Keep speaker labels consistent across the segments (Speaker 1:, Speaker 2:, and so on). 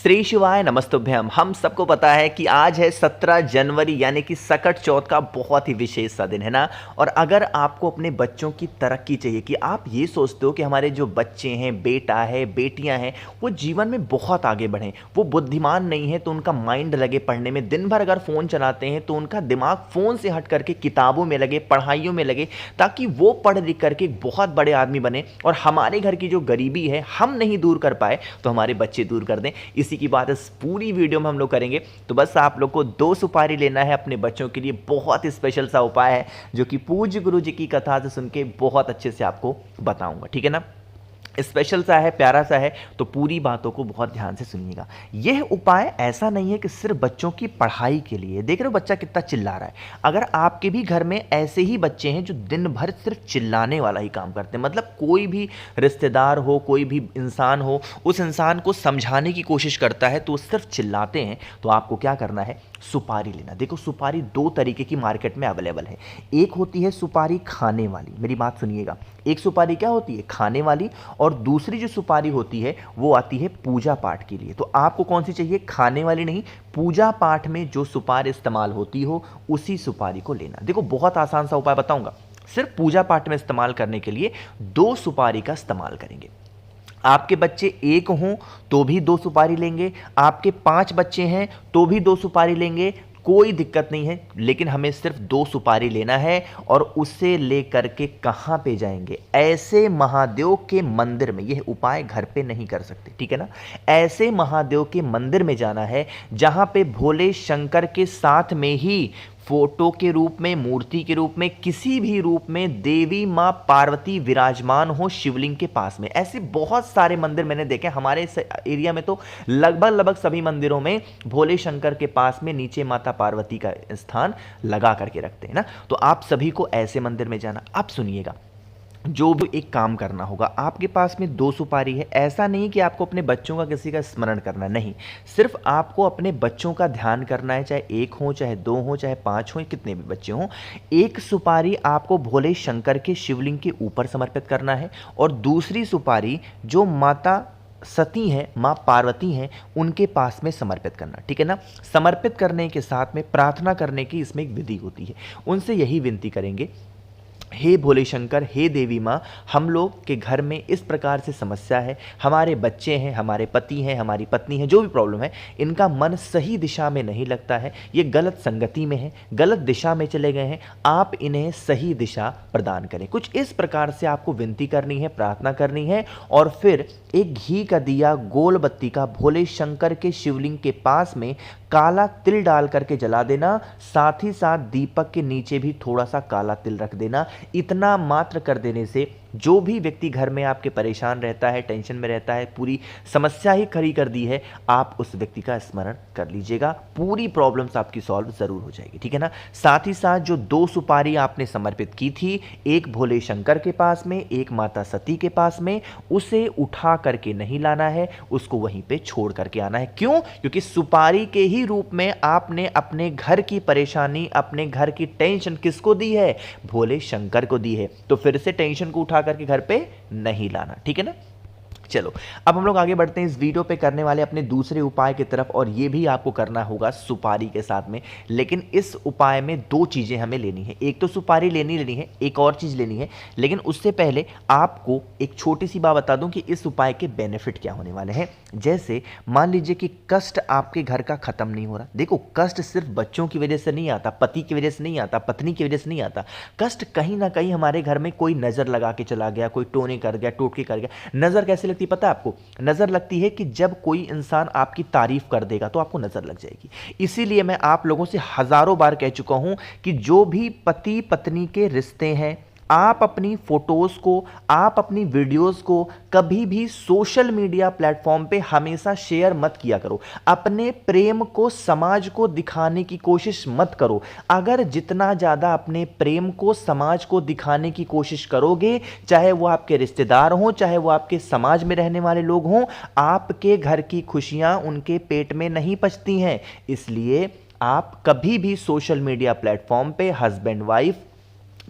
Speaker 1: श्री शिवाय नमस्तुभ्यम। हम सबको पता है कि आज है 17 जनवरी यानी कि सकट चौथ का बहुत ही विशेष सा दिन है ना। और अगर आपको अपने बच्चों की तरक्की चाहिए कि आप ये सोचते हो कि हमारे जो बच्चे हैं, बेटा है, बेटियां हैं, वो जीवन में बहुत आगे बढ़ें, वो बुद्धिमान नहीं है तो उनका माइंड लगे पढ़ने में, दिन भर अगर फ़ोन चलाते हैं तो उनका दिमाग फ़ोन से हट करके किताबों में लगे, पढ़ाइयों में लगे, ताकि वो पढ़ लिख करके एक बहुत बड़े आदमी बने और हमारे घर की जो गरीबी है हम नहीं दूर कर पाए तो हमारे बच्चे दूर कर दें। इसी की बात इस पूरी वीडियो में हम लोग करेंगे। तो बस आप लोग को 2 सुपारी लेना है अपने बच्चों के लिए। बहुत ही स्पेशल सा उपाय है जो कि पूज्य गुरु जी की कथा से सुन के बहुत अच्छे से आपको बताऊंगा, ठीक है ना। स्पेशल सा है, प्यारा सा है, तो पूरी बातों को बहुत ध्यान से सुनिएगा। यह उपाय ऐसा नहीं है कि सिर्फ बच्चों की पढ़ाई के लिए। देख रहे हो बच्चा कितना चिल्ला रहा है। अगर आपके भी घर में ऐसे ही बच्चे हैं जो दिन भर सिर्फ चिल्लाने वाला ही काम करते हैं, मतलब कोई भी रिश्तेदार हो, कोई भी इंसान हो, उस इंसान को समझाने की कोशिश करता है तो वो सिर्फ चिल्लाते हैं, तो आपको क्या करना है, सुपारी लेना। देखो सुपारी 2 तरीके की मार्केट में अवेलेबल है। एक होती है सुपारी खाने वाली, मेरी बात सुनिएगा। एक सुपारी क्या होती है, खाने वाली, और दूसरी जो सुपारी होती है वो आती है पूजा पाठ के लिए। तो आपको कौन सी चाहिए, खाने वाली नहीं, पूजा पाठ में जो सुपारी इस्तेमाल होती हो उसी सुपारी को लेना। देखो बहुत आसान सा उपाय बताऊंगा। सिर्फ पूजा पाठ में इस्तेमाल करने के लिए 2 सुपारी का इस्तेमाल करेंगे। आपके बच्चे 1 हों तो भी 2 सुपारी लेंगे, आपके 5 बच्चे हैं तो भी 2 सुपारी लेंगे, कोई दिक्कत नहीं है। लेकिन हमें सिर्फ 2 सुपारी लेना है और उसे लेकर के कहाँ पे जाएंगे, ऐसे महादेव के मंदिर में। यह उपाय घर पे नहीं कर सकते, ठीक है ना। ऐसे महादेव के मंदिर में जाना है जहाँ पे भोले शंकर के साथ में ही फोटो के रूप में, मूर्ति के रूप में, किसी भी रूप में देवी मां पार्वती विराजमान हो शिवलिंग के पास में। ऐसे बहुत सारे मंदिर मैंने देखे हमारे एरिया में, तो लगभग सभी मंदिरों में भोले शंकर के पास में नीचे माता पार्वती का स्थान लगा करके रखते हैं ना। तो आप सभी को ऐसे मंदिर में जाना। अब सुनिएगा, जो भी एक काम करना होगा, आपके पास में 2 सुपारी है। ऐसा नहीं कि आपको अपने बच्चों का किसी का स्मरण करना, नहीं, सिर्फ आपको अपने बच्चों का ध्यान करना है। चाहे 1 हो, चाहे 2 हो, चाहे 5 हो, कितने भी बच्चे हों, एक सुपारी आपको भोले शंकर के शिवलिंग के ऊपर समर्पित करना है और दूसरी सुपारी जो माता सती हैं, माँ पार्वती हैं, उनके पास में समर्पित करना, ठीक है ना। समर्पित करने के साथ में प्रार्थना करने की इसमें एक विधि होती है। उनसे यही विनती करेंगे, हे भोले शंकर, हे देवी माँ, हम लोग के घर में इस प्रकार से समस्या है, हमारे बच्चे हैं, हमारे पति हैं, हमारी पत्नी है, जो भी प्रॉब्लम है, इनका मन सही दिशा में नहीं लगता है, ये गलत संगति में है, गलत दिशा में चले गए हैं, आप इन्हें सही दिशा प्रदान करें। कुछ इस प्रकार से आपको विनती करनी है, प्रार्थना करनी है और फिर एक घी का दिया, गोल बत्ती का, भोले शंकर के शिवलिंग के पास में काला तिल डाल करके जला देना। साथ ही साथ दीपक के नीचे भी थोड़ा सा काला तिल रख देना। इतना मात्र कर देने से जो भी व्यक्ति घर में आपके परेशान रहता है, टेंशन में रहता है, पूरी समस्या ही खड़ी कर दी है, आप उस व्यक्ति का स्मरण कर लीजिएगा, पूरी प्रॉब्लम्स आपकी सॉल्व जरूर हो जाएगी, ठीक है ना। साथ ही साथ जो 2 सुपारी आपने समर्पित की थी, एक भोले शंकर के पास में, एक माता सती के पास में, उसे उठा करके नहीं लाना है, उसको वहीं पे छोड़ करके आना है। क्यों? क्योंकि सुपारी के ही रूप में आपने अपने घर की परेशानी, अपने घर की टेंशन किसको दी है, भोले शंकर को दी है। तो फिर से टेंशन को उठा करके घर पे नहीं लाना, ठीक है ना। चलो अब हम लोग आगे बढ़ते हैं इस वीडियो पे करने वाले अपने दूसरे उपाय की तरफ, और ये भी आपको करना होगा सुपारी के साथ में। लेकिन इस उपाय में 2 चीज़ें हमें लेनी है। एक तो सुपारी लेनी है, एक और चीज़ लेनी है। लेकिन उससे पहले आपको एक छोटी सी बात बता दूं कि इस उपाय के बेनिफिट क्या होने वाले हैं। जैसे मान लीजिए कि कष्ट आपके घर का खत्म नहीं हो रहा। देखो कष्ट सिर्फ बच्चों की वजह से नहीं आता, पति की वजह से नहीं आता, पत्नी की वजह से नहीं आता। कष्ट कहीं ना कहीं हमारे घर में कोई नज़र लगा के चला गया, कोई टोने कर गया, टोटके कर गया। नज़र कैसे लगती पता है आपको? नजर लगती है कि जब कोई इंसान आपकी तारीफ कर देगा तो आपको नजर लग जाएगी। इसीलिए मैं आप लोगों से हजारों बार कह चुका हूं कि जो भी पति पत्नी के रिश्ते हैं, आप अपनी फोटोज को, आप अपनी वीडियोस को कभी भी सोशल मीडिया प्लेटफॉर्म पे हमेशा शेयर मत किया करो। अपने प्रेम को समाज को दिखाने की कोशिश मत करो। अगर जितना ज़्यादा अपने प्रेम को समाज को दिखाने की कोशिश करोगे, चाहे वो आपके रिश्तेदार हों, चाहे वो आपके समाज में रहने वाले लोग हों, आपके घर की खुशियां उनके पेट में नहीं पचती हैं। इसलिए आप कभी भी सोशल मीडिया प्लेटफॉर्म पे हस्बैंड वाइफ,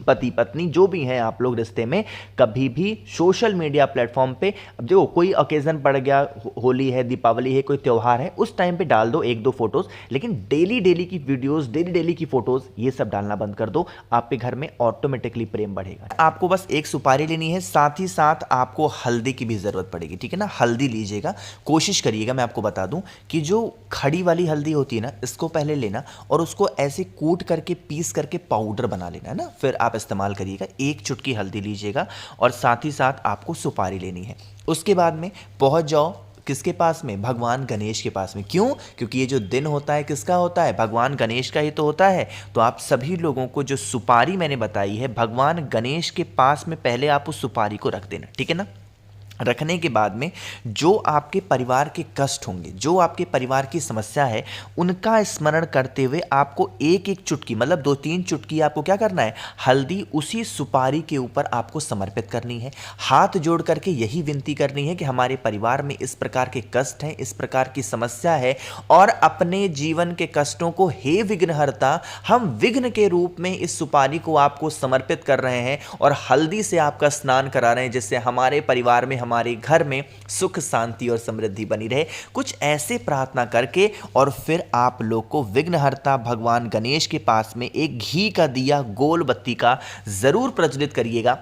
Speaker 1: पति पत्नी जो भी हैं आप लोग रिश्ते में, कभी भी सोशल मीडिया प्लेटफॉर्म पे, अब देखो कोई ओकेजन पड़ गया, होली है, दीपावली है, कोई त्यौहार है, उस टाइम पे डाल दो एक दो फोटोज, लेकिन डेली डेली की वीडियोस, डेली डेली की फोटोज ये सब डालना बंद कर दो। आपके घर में ऑटोमेटिकली प्रेम बढ़ेगा। आपको बस एक सुपारी लेनी है, साथ ही साथ आपको हल्दी की भी जरूरत पड़ेगी, ठीक है ना। हल्दी लीजिएगा, कोशिश करिएगा, मैं आपको बता दूं कि जो खड़ी वाली हल्दी होती है ना, इसको पहले लेना और उसको ऐसे कूट करके पीस करके पाउडर बना लेना है ना, फिर आप इस्तेमाल करिएगा। एक चुटकी हल्दी लीजिएगा और साथ ही साथ आपको सुपारी लेनी है। उसके बाद में पहुंच जाओ किसके पास में, भगवान गणेश के पास में। क्यों? क्योंकि ये जो दिन होता है किसका होता है, भगवान गणेश का ही तो होता है। तो आप सभी लोगों को जो सुपारी मैंने बताई है, भगवान गणेश के पास में पहले आप उस सुपारी को रख देना, ठीक है ना। रखने के बाद में जो आपके परिवार के कष्ट होंगे, जो आपके परिवार की समस्या है, उनका स्मरण करते हुए आपको एक एक चुटकी, मतलब 2-3 चुटकी आपको क्या करना है, हल्दी उसी सुपारी के ऊपर आपको समर्पित करनी है। हाथ जोड़ करके यही विनती करनी है कि हमारे परिवार में इस प्रकार के कष्ट हैं, इस प्रकार की समस्या है, और अपने जीवन के कष्टों को हे विघ्नहर्ता, हम विघ्न के रूप में इस सुपारी को आपको समर्पित कर रहे हैं और हल्दी से आपका स्नान करा रहे हैं, जिससे हमारे परिवार में, हमारे घर में सुख शांति और समृद्धि बनी रहे। कुछ ऐसे प्रार्थना करके और फिर आप लोग को विघ्नहर्ता भगवान गणेश के पास में एक घी का दिया, गोल बत्ती का जरूर प्रज्वलित करिएगा,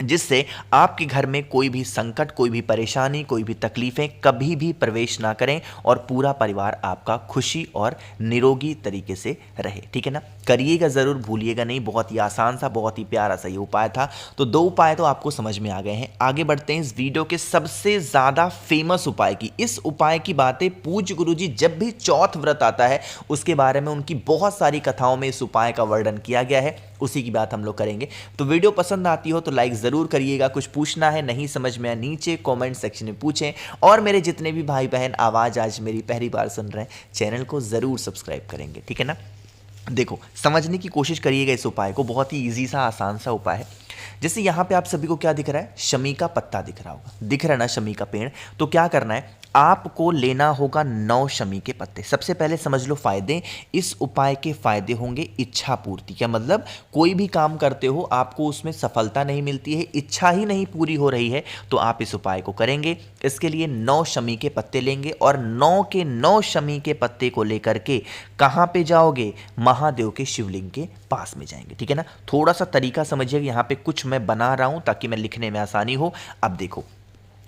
Speaker 1: जिससे आपके घर में कोई भी संकट, कोई भी परेशानी, कोई भी तकलीफें कभी भी प्रवेश ना करें और पूरा परिवार आपका खुशी और निरोगी तरीके से रहे, ठीक है ना। करिएगा ज़रूर, भूलिएगा नहीं। बहुत ही आसान सा, बहुत ही प्यारा सा ये उपाय था। तो 2 उपाय तो आपको समझ में आ गए हैं। आगे बढ़ते हैं इस वीडियो के सबसे ज़्यादा फेमस उपाय की। इस उपाय की बातें पूज्य गुरुजी जब भी चौथ व्रत आता है उसके बारे में उनकी बहुत सारी कथाओं में इस उपाय का वर्णन किया गया है, उसी की बात हम लोग करेंगे। तो वीडियो पसंद आती हो तो लाइक ज़रूर करिएगा। कुछ पूछना है, नहीं समझ में आया, नीचे कमेंट सेक्शन में पूछें। और मेरे जितने भी भाई बहन आवाज़ आज मेरी पहली बार सुन रहे हैं, चैनल को ज़रूर सब्सक्राइब करेंगे, ठीक है ना। देखो, समझने की कोशिश करिएगा इस उपाय को। बहुत ही ईजी सा, आसान सा उपाय है। जैसे यहाँ पे आप सभी को क्या दिख रहा है, शमी का पत्ता दिख रहा होगा, दिख रहा है ना शमी का पेड़। तो क्या करना है, आपको लेना होगा 9 शमी के पत्ते। सबसे पहले समझ लो फायदे। इस उपाय के फायदे होंगे इच्छा पूर्ति। क्या मतलब, कोई भी काम करते हो आपको उसमें सफलता नहीं मिलती है, इच्छा ही नहीं पूरी हो रही है, तो आप इस उपाय को करेंगे। इसके लिए 9 शमी के पत्ते लेंगे और 9 के 9 शमी के पत्ते को लेकर के कहाँ पे जाओगे, महादेव के शिवलिंग के पास में जाएंगे, ठीक है ना। थोड़ा सा तरीका समझिए, यहाँ पे कुछ मैं बना रहा हूं ताकि मैं लिखने में आसानी हो। अब देखो,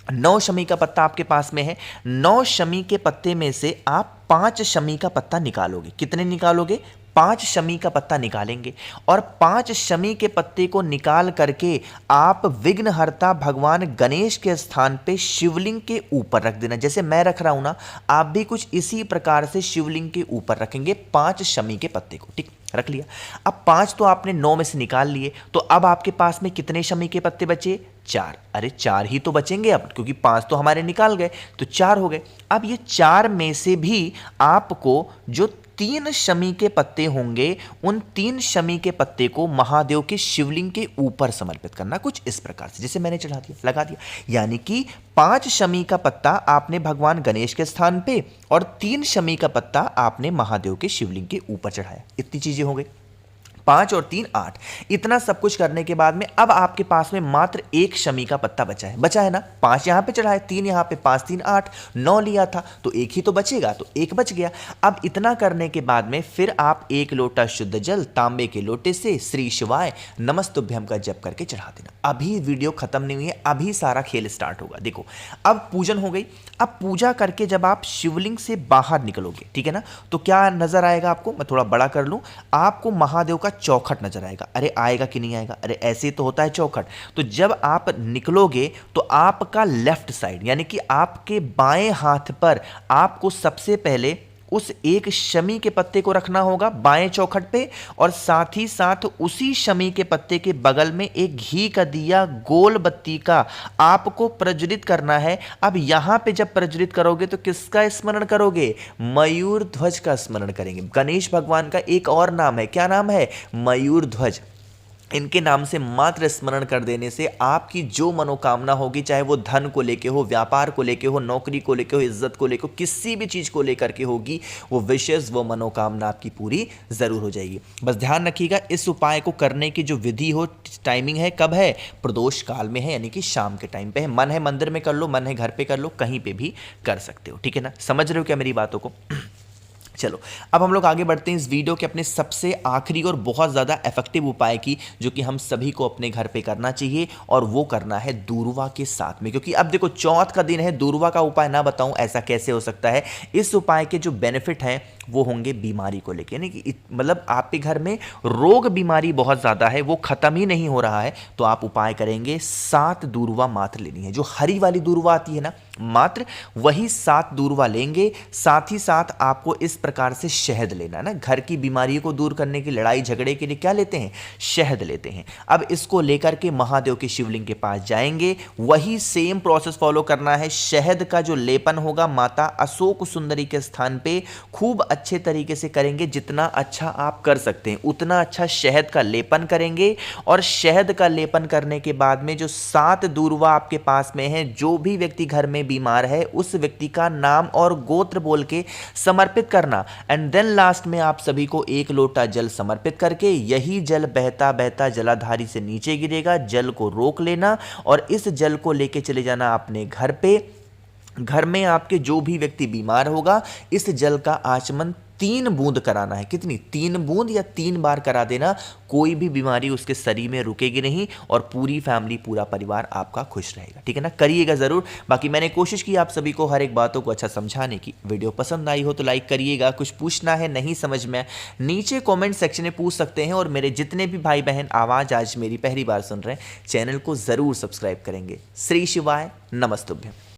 Speaker 1: 9 शमी का पत्ता आपके पास में है। 9 शमी के पत्ते में से आप 5 शमी का पत्ता निकालोगे। कितने निकालोगे, 5 शमी का पत्ता निकालेंगे और 5 शमी के पत्ते को निकाल करके आप विघ्नहर्ता भगवान गणेश के स्थान पे शिवलिंग के ऊपर रख देना। जैसे मैं रख रहा हूं ना, आप भी कुछ इसी प्रकार से शिवलिंग के ऊपर रखेंगे 5 शमी के पत्ते को, ठीक, रख लिया। अब 5 तो आपने 9 में से निकाल लिए, तो अब आपके पास में कितने शमी के पत्ते बचे, 4। अरे 4 ही तो बचेंगे अब, क्योंकि 5 तो हमारे निकाल गए, तो 4 हो गए। अब ये 4 में से भी आपको जो 3 शमी के पत्ते होंगे, उन 3 शमी के पत्ते को महादेव के शिवलिंग के ऊपर समर्पित करना, कुछ इस प्रकार से, जैसे मैंने चढ़ा दिया, लगा दिया। यानी कि 5 शमी का पत्ता आपने भगवान गणेश के स्थान पे और 3 शमी का पत्ता आपने महादेव के शिवलिंग के ऊपर चढ़ाया। इतनी चीजें हो गई, 5 और 3 8। इतना सब कुछ करने के बाद में अब आपके पास में मात्र 1 शमी का पत्ता बचा है ना। 5 यहां पे चढ़ाए, 3 यहां पे, 5 3 8, 9 लिया था तो 1 ही तो बचेगा, तो 1 बच गया। अब इतना करने के बाद में फिर आप 1 लोटा शुद्ध जल तांबे के लोटे से श्री शिवाय नमस्तुभ्यम का जप करके चढ़ा देना। अभी वीडियो खत्म नहीं हुई है, अभी सारा खेल स्टार्ट होगा। देखो, अब पूजन हो गई। अब पूजा करके जब आप शिवलिंग से बाहर निकलोगे, ठीक है ना, तो क्या नजर आएगा आपको, मैं थोड़ा बड़ा कर लूं, आपको महादेव का चौखट नजर आएगा। अरे आएगा कि नहीं आएगा, अरे ऐसे तो होता है चौखट। तो जब आप निकलोगे तो आपका लेफ्ट साइड, यानी कि आपके बाएं हाथ पर आपको सबसे पहले उस 1 शमी के पत्ते को रखना होगा बाएं चौखट पे, और साथ ही साथ उसी शमी के पत्ते के बगल में एक घी का दिया, गोल बत्ती का आपको प्रज्वलित करना है। अब यहां पे जब प्रज्वलित करोगे तो किसका स्मरण करोगे, मयूर ध्वज का स्मरण करेंगे। गणेश भगवान का एक और नाम है, क्या नाम है, मयूर ध्वज। इनके नाम से मात्र स्मरण कर देने से आपकी जो मनोकामना होगी, चाहे वो धन को लेके हो, व्यापार को लेके हो, नौकरी को लेके हो, इज्जत को लेके हो, किसी भी चीज़ को लेकर के होगी, वो विशेष वो मनोकामना आपकी पूरी ज़रूर हो जाएगी। बस ध्यान रखिएगा, इस उपाय को करने की जो विधि हो, टाइमिंग है, कब है, प्रदोष काल में है, यानी कि शाम के टाइम पे है। मन है मंदिर में कर लो, मन है घर पे कर लो, कहीं पे भी कर सकते हो, ठीक है ना। समझ रहे हो क्या मेरी बातों को? चलो अब हम लोग आगे बढ़ते हैं इस वीडियो के अपने सबसे आखिरी और बहुत ज़्यादा इफेक्टिव उपाय की, जो कि हम सभी को अपने घर पे करना चाहिए, और वो करना है दूर्वा के साथ में। क्योंकि अब देखो चौथ का दिन है, दूर्वा का उपाय ना बताऊं ऐसा कैसे हो सकता है। इस उपाय के जो बेनिफिट हैं वो होंगे बीमारी को लेके, यानी कि मतलब आपके घर में रोग बीमारी बहुत ज़्यादा है, वो ख़त्म ही नहीं हो रहा है, तो आप उपाय करेंगे 7 दूर्वा मात्र लेनी है। जो हरी वाली दूर्वा आती है ना, मात्र वही 7 दूर्वा लेंगे। साथ ही साथ आपको इस प्रकार से शहद लेना है ना, घर की बीमारियों को दूर करने की, लड़ाई झगड़े के लिए क्या लेते हैं, शहद लेते हैं। अब इसको लेकर के महादेव के शिवलिंग के पास जाएंगे, वही सेम प्रोसेस फॉलो करना है। शहद का जो लेपन होगा माता अशोक सुंदरी के स्थान पे खूब अच्छे तरीके से करेंगे, जितना अच्छा आप कर सकते हैं उतना अच्छा शहद का लेपन करेंगे। और शहद का लेपन करने के बाद में जो 7 दूर्वा आपके पास में है, जो भी व्यक्ति घर में बीमार है उस व्यक्ति का नाम और गोत्र बोल के समर्पित करना। एंड देन लास्ट में आप सभी को 1 लोटा जल समर्पित करके, यही जल बहता बहता जलाधारी से नीचे गिरेगा, जल को रोक लेना और इस जल को लेके चले जाना अपने घर पे। घर में आपके जो भी व्यक्ति बीमार होगा, इस जल का आचमन 3 बूंद कराना है। कितनी? 3 बूंद या 3 बार करा देना। कोई भी बीमारी उसके शरीर में रुकेगी नहीं और पूरी फैमिली, पूरा परिवार आपका खुश रहेगा, ठीक है ना। करिएगा ज़रूर। बाकी मैंने कोशिश की आप सभी को हर एक बातों को अच्छा समझाने की। वीडियो पसंद आई हो तो लाइक करिएगा। कुछ पूछना है, नहीं समझ में, नीचे कॉमेंट सेक्शन में पूछ सकते हैं। और मेरे जितने भी भाई बहन आवाज़ आज मेरी पहली बार सुन रहे हैं, चैनल को ज़रूर सब्सक्राइब करेंगे। श्री शिवाय, नमस्तुभ्यम।